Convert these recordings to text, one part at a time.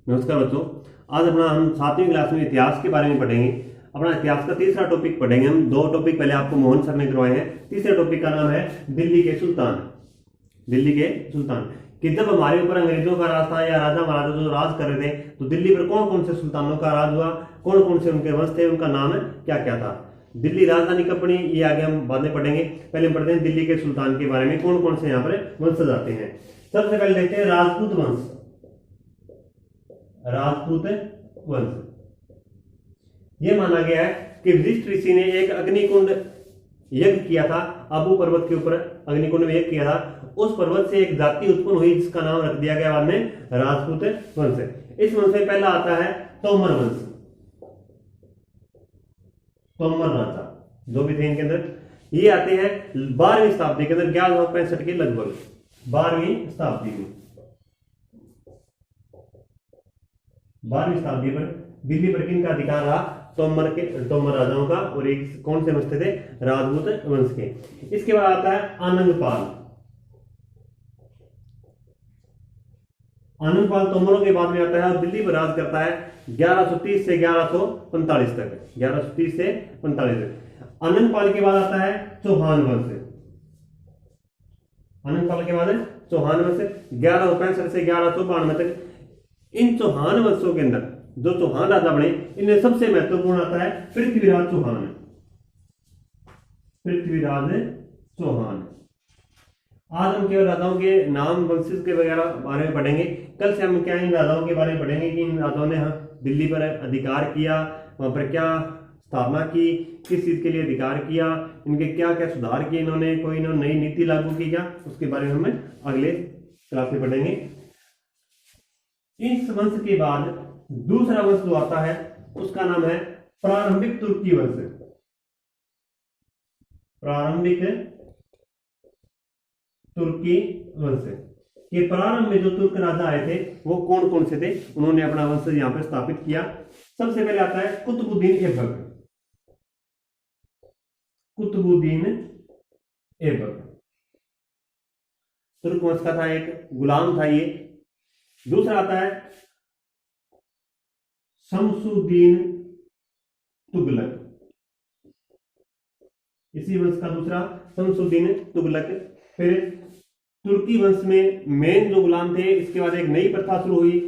नमस्कार बच्चों। आज हम 7वीं क्लास में इतिहास के बारे में पढ़ेंगे। अपना इतिहास का तीसरा टॉपिक पढ़ेंगे। हम दो टॉपिक पहले आपको मोहन सर ने करवाए हैं। तीसरे टॉपिक का नाम है दिल्ली के सुल्तान। दिल्ली के सुल्तान कि जब हमारे ऊपर अंग्रेजों का राज था या राजा महाराजा जो राज कर रहे थे तो दिल्ली पर कौन कौन से सुल्तानों का राज हुआ, कौन कौन से उनके वंश थे, उनका नाम क्या क्या था। दिल्ली राजधानी कब बनी ये आगे हम बातें पढ़ेंगे। पहले हम पढ़ते हैं दिल्ली के सुल्तान के बारे में, कौन कौन से यहाँ पर वंशज आते हैं। सबसे पहले देखते हैं राजपूत वंश। राजपूत वंश यह माना गया है कि वशिष्ठ ऋषि ने एक अग्निकुंड यज्ञ किया था। अबू पर्वत के ऊपर अग्निकुंड में यज्ञ किया था। उस पर्वत से एक जाति उत्पन्न हुई जिसका नाम रख दिया गया बाद में राजपूत वंश। इस वंश में पहला आता है तोमर वंश। तोमर राजा जो भी थे इनके अंदर ये आते हैं 12वीं शताब्दी के अंदर, 1165 के लगभग 12वीं शताब्दी में। 12वीं शताब्दी पर दिल्ली पर किन का अधिकार रहा? तोमर राजाओं का। और एक कौन से वंश थे? राजपूत वंश के। इसके बाद आता है आनंदपाल। आनंदपाल तोमरों के बाद में आता है और दिल्ली पर राज करता है 1130 से 1145 तक। 1130 से 45 तक। आनंदपाल के बाद आता है चौहान वंश। आनंदपाल के बाद चौहान वंश 1165 से 1192 तक। इन चौहान वंशों के अंदर जो चौहान राजा बने इनमें सबसे महत्वपूर्ण आता है पृथ्वीराज चौहान। पृथ्वीराज चौहान। आज हम केवल राजाओं के नाम वंशज के वगैरह बारे में पढ़ेंगे। कल से हम क्या इन राजाओं के बारे में पढ़ेंगे कि इन राजाओं ने दिल्ली पर अधिकार किया, वहां पर क्या स्थापना की, किस चीज के लिए अधिकार किया, इनके क्या क्या सुधार किए इन्होंने, कोई इन्होंने नई नीति लागू की क्या, उसके बारे में हमें अगले क्लास में पढ़ेंगे। इस वंश के बाद दूसरा वंश जो आता है उसका नाम है प्रारंभिक तुर्की वंश। प्रारंभिक तुर्की वंश के प्रारंभ में जो तुर्क राजा आए थे वो कौन कौन से थे, उन्होंने अपना वंश यहां पर स्थापित किया। सबसे पहले आता है कुतुबुद्दीन ऐबक। कुतुबुद्दीन ऐबक तुर्क वंश का था, एक गुलाम था ये। दूसरा आता है शमसुद्दीन तुगलक। इसी वंश का दूसरा शमसुद्दीन तुगलक। फिर तुर्की वंश में मेन जो गुलाम थे, इसके बाद एक नई प्रथा शुरू हुई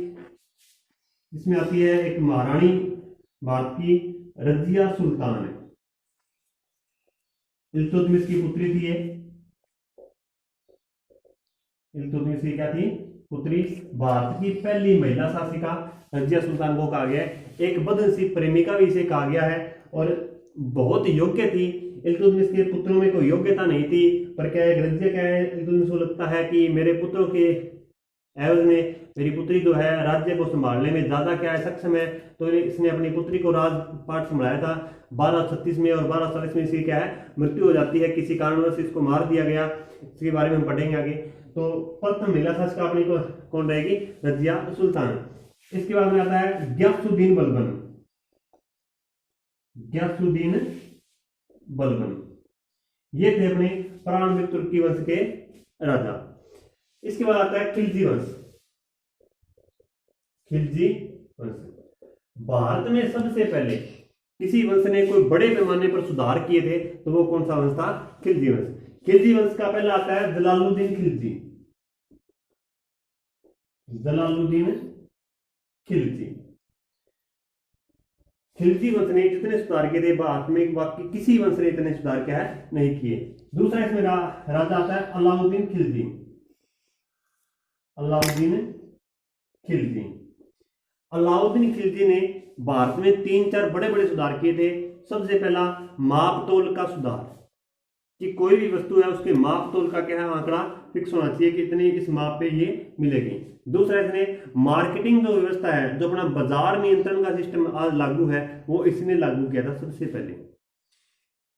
जिसमें आती है एक महारानी भारत की रजिया सुल्तान। इल्तुतमिश की पुत्री थी ये। इल्तुतमिश की क्या थी? पुत्री। भारत की पहली महिला शासिका रजिया सुल्तान को कहा गया है। एक बदनसीब प्रेमिका भी इसे कहा गया है और बहुत योग्य थी। इल्तुतमिश के पुत्रों में कोई योग्यता नहीं थी, पर क्या है रजिया क्या है, इल्तुतमिश को लगता है कि मेरे पुत्रों के एवज में मेरी पुत्री जो है राज्य को संभालने में ज्यादा क्या है सक्षम है, तो इसने अपनी पुत्री को राजपाट संभाला था। 1236 में और 1240 में इसकी क्या है मृत्यु हो जाती है, किसी कारणवश इसको मार दिया गया। इसके बारे में हम पढ़ेंगे आगे। तो प्रथम महिला शासिका अपनी को कौन रहेगी? रजिया सुल्तान। इसके बाद में आता है गयासुद्दीन बलबन। गयासुद्दीन बलबन ये थे अपने प्रारंभिक तुर्की वंश के राजा। इसके बाद आता है खिलजी वंश। खिलजी वंश भारत में सबसे पहले किसी वंश ने कोई बड़े पैमाने पर सुधार किए थे तो वो कौन सा वंश था? खिलजी वंश। खिलजी वंश का पहला आता है जलालुद्दीन खिलजी। जलालुद्दीन खिलजी। खिलजी वंश ने जितने सुधार किए थे भारत में बाकी किसी वंश ने इतने सुधार क्या है नहीं किए। दूसरा इसमें राजा आता है अलाउद्दीन खिलजी। अलाउद्दीन खिलजी। अलाउद्दीन खिलजी ने भारत में 3-4 बड़े बड़े सुधार किए थे। सबसे पहला मापतोल का सुधार कि कोई भी वस्तु है उसके मापतोल का क्या है आंकड़ा फिक्स होना चाहिए कि इतनी इस माप पे ये मिलेगी। दूसरा इसने मार्केटिंग जो व्यवस्था है, जो अपना बाजार नियंत्रण का सिस्टम आज लागू है, वो इसने लागू किया था सबसे पहले।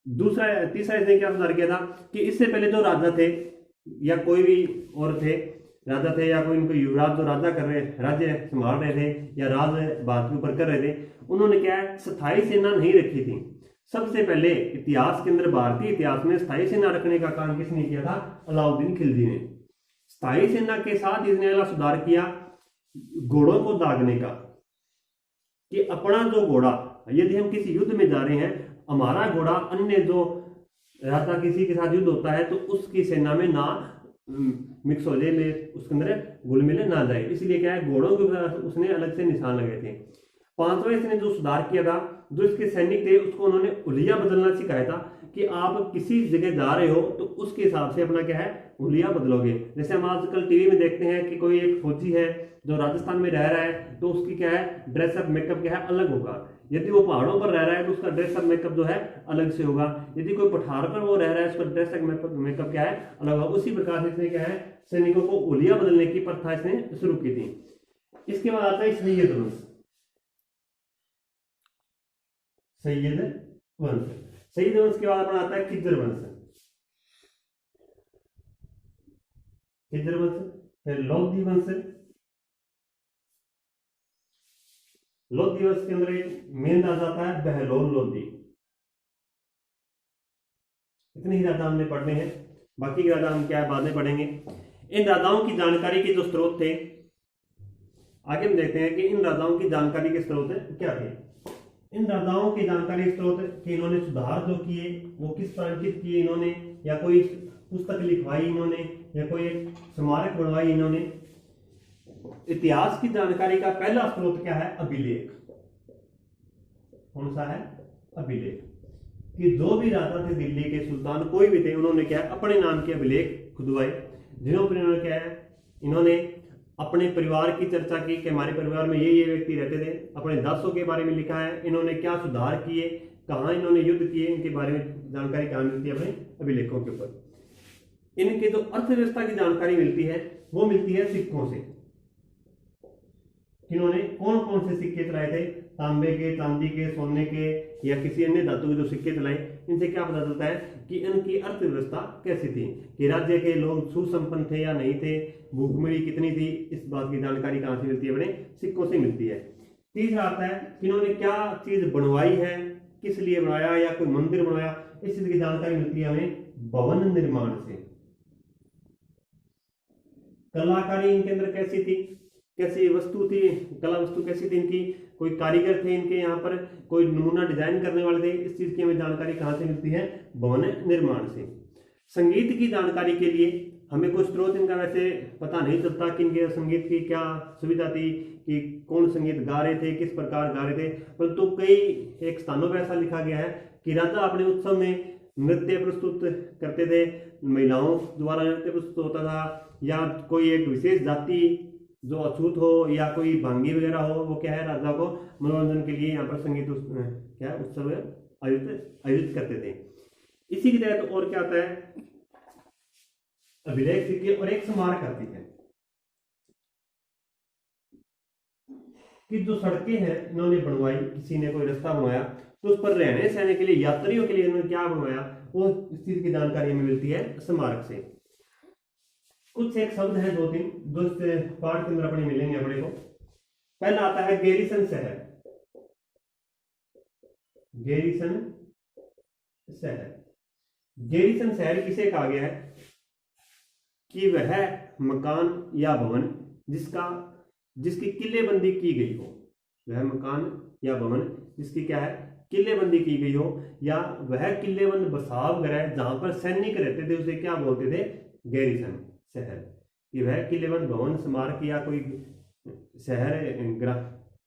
तीसरा इसने क्या सुधार किया था कि इससे पहले जो राजा थे या कोई भी और थे राजा थे या कोई इनको युवराज जो राजा कर रहे राज्य संभाल रहे थे या राज भारत के ऊपर कर रहे थे, उन्होंने क्या है स्थायी सेना नहीं रखी थी। सबसे पहले इतिहास के अंदर भारतीय इतिहास में स्थायी सेना रखने का काम किसने किया था? अलाउद्दीन खिलजी ने। स्थायी सेना के साथ इसने अगला सुधार किया घोड़ों को दागने का, कि अपना जो घोड़ा, यदि हम किसी युद्ध में जा रहे हैं, हमारा घोड़ा अन्य जो राजा किसी के साथ युद्ध होता है तो उसकी सेना में ना मिक्स हो जाए, में उसके अंदर घुल मिले ना जाए, इसलिए क्या है, घोड़ों के उसने अलग से निशान लगाए थे। पांचवा इसने जो सुधार किया था, जो इसके सैनिक थे उसको उन्होंने हुलिया बदलना सिखाया था, कि आप किसी जगह जा रहे हो तो उसके हिसाब से अपना क्या है, हुलिया बदलोगे। जैसे हम आजकल टीवी में देखते हैं कि कोई एक फौजी है जो राजस्थान में रह रहा है तो उसकी क्या है, ड्रेसअप मेकअप क्या है, अलग होगा। यदि वो पहाड़ों पर रह रहा है तो उसका ड्रेसअप मेकअप जो है अलग से होगा। यदि कोई पठार पर वो रह रहा है उसका ड्रेसअप मेकअप क्या है, अलग होगा। उसी प्रकार से इसने क्या है, सैनिकों को हुलिया बदलने की प्रथा इसने शुरू की थी। इसके बाद आता है सैयद वंश। सैयद वंश, सैयद वंश के बाद अपना आता है खिज्र वंश। खिज्र वंश, फिर लोधी वंश। लोधी वंश के अंदर एक मेन राजा आता है बहलोल लोधी। इतने ही राजा हमने पढ़ने हैं, बाकी के राजा हम क्या है बाद में पढ़ेंगे। इन राजाओं की जानकारी के जो स्रोत थे, आगे हम देखते हैं कि इन राजाओं की जानकारी के स्रोत क्या थे। इन राजाओं की जानकारी स्रोत कि इन्होंने सुधार जो किए वो किस प्रांकित किए इन्होंने, या कोई पुस्तक लिखवाई इन्होंने, या कोई एक स्मारक बनवाई इन्होंने। इतिहास की जानकारी का पहला स्रोत क्या है, अभिलेख। कौन सा है, अभिलेख। कि जो भी राजा थे दिल्ली के, सुल्तान कोई भी थे, उन्होंने क्या है, अपने नाम के अभिलेख खुदवाए, जिन्हों पर इन्होंने क्या है, इन्होंने अपने परिवार की चर्चा की कि हमारे परिवार में ये व्यक्ति रहते थे, अपने दासों के बारे में लिखा है, इन्होंने क्या सुधार किए, कहाँ इन्होंने युद्ध किए, इनके बारे में जानकारी कहाँ मिलती है, अपने अभिलेखों के ऊपर। इनके जो अर्थव्यवस्था की जानकारी मिलती है वो मिलती है सिक्कों से। इन्होंने कौन कौन से सिक्के चलाए थे, तांबे के, चांदी के, सोने के या किसी अन्य धातु के जो सिक्के चलाए, इनसे क्या पता चलता है कि इनकी अर्थव्यवस्था कैसी थी, कि राज्य के लोग सुसंपन्न थे या नहीं थे, भूखमरी कितनी थी, इस बात की जानकारी कहां से मिलती है, बड़े सिक्कों से मिलती है। तीसरा आता है कि इन्होंने क्या चीज बनवाई है, किस लिए बनाया, या कोई मंदिर बनाया, इस चीज की जानकारी मिलती है हमें भवन निर्माण से। कलाकारी इनके अंदर कैसी थी, कैसी वस्तु थी, कला वस्तु कैसी थी इनकी, कोई कारीगर थे इनके यहाँ पर, कोई नमूना डिजाइन करने वाले थे, इस चीज की हमें जानकारी कहाँ से मिलती है, भवन निर्माण से। संगीत की जानकारी के लिए हमें कुछ स्रोत इनका वैसे पता नहीं चलता कि इनके संगीत की क्या सुविधा थी, कि कौन संगीत गा रहे थे, किस प्रकार गा रहे थे, परंतु कई एक स्थानों पर ऐसा लिखा गया है कि राजा अपने उत्सव में नृत्य प्रस्तुत करते थे, महिलाओं द्वारा नृत्य प्रस्तुत होता था, या कोई एक विशेष जाति जो अछूत हो या कोई भांगी वगैरह हो, वो क्या है, राजा को मनोरंजन के लिए यहाँ पर संगीत क्या उत्सव आयोजित करते थे। इसी के तहत और क्या आता है, अभिलेख सिक्के और एक स्मारक आती है, कि जो सड़कें हैं इन्होंने बनवाई, किसी ने कोई रास्ता बनवाया तो उस पर रहने सहने के लिए, यात्रियों के लिए इन्होंने क्या बनवाया, वो इस चीज की जानकारी हमें मिलती है स्मारक से। कुछ एक शब्द है दो तीन जो इस पाठ के अंदर अपने मिलेंगे अपने को। पहला आता है गैरीसन शहर। गैरीसन शहर, गैरीसन शहर किसे कहा गया है, कि वह मकान या भवन जिसकी किलेबंदी की गई हो, वह मकान या भवन जिसकी क्या है, किलेबंदी की गई हो, या वह किलेबंद बसाव गृह जहां पर सैनिक रहते थे उसे क्या बोलते थे, गैरीसन शहर। कि वह किलेबंद भवन, स्मारक या कोई शहर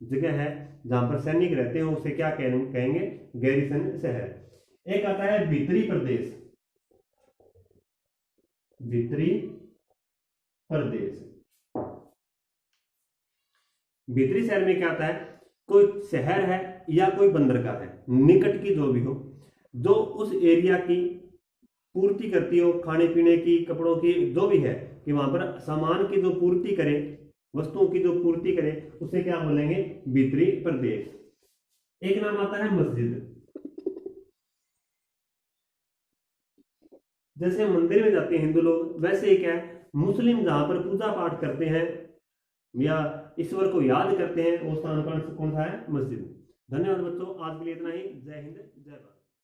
जगह है जहां पर सैनिक रहते हो उसे क्या कहेंगे, गैरीसन शहर। एक आता है भीतरी प्रदेश। भीतरी प्रदेश, भीतरी शहर में क्या आता है, कोई शहर है या कोई बंदरगाह है, निकट की जो भी हो, जो उस एरिया की पूर्ति करती हो, खाने पीने की, कपड़ों की, जो भी है, कि वहां पर सामान की जो पूर्ति करे, वस्तुओं की जो पूर्ति करे, उसे क्या बोलेंगे, भीतरी प्रदेश। एक नाम आता है मस्जिद। जैसे मंदिर में जाते हैं हिंदू लोग, वैसे ही क्या है, मुस्लिम जहां पर पूजा पाठ करते हैं या ईश्वर को याद करते हैं, वो स्थान कौन सा है, मस्जिद। धन्यवाद बच्चों, आज के लिए इतना ही। जय हिंद, जय भारत।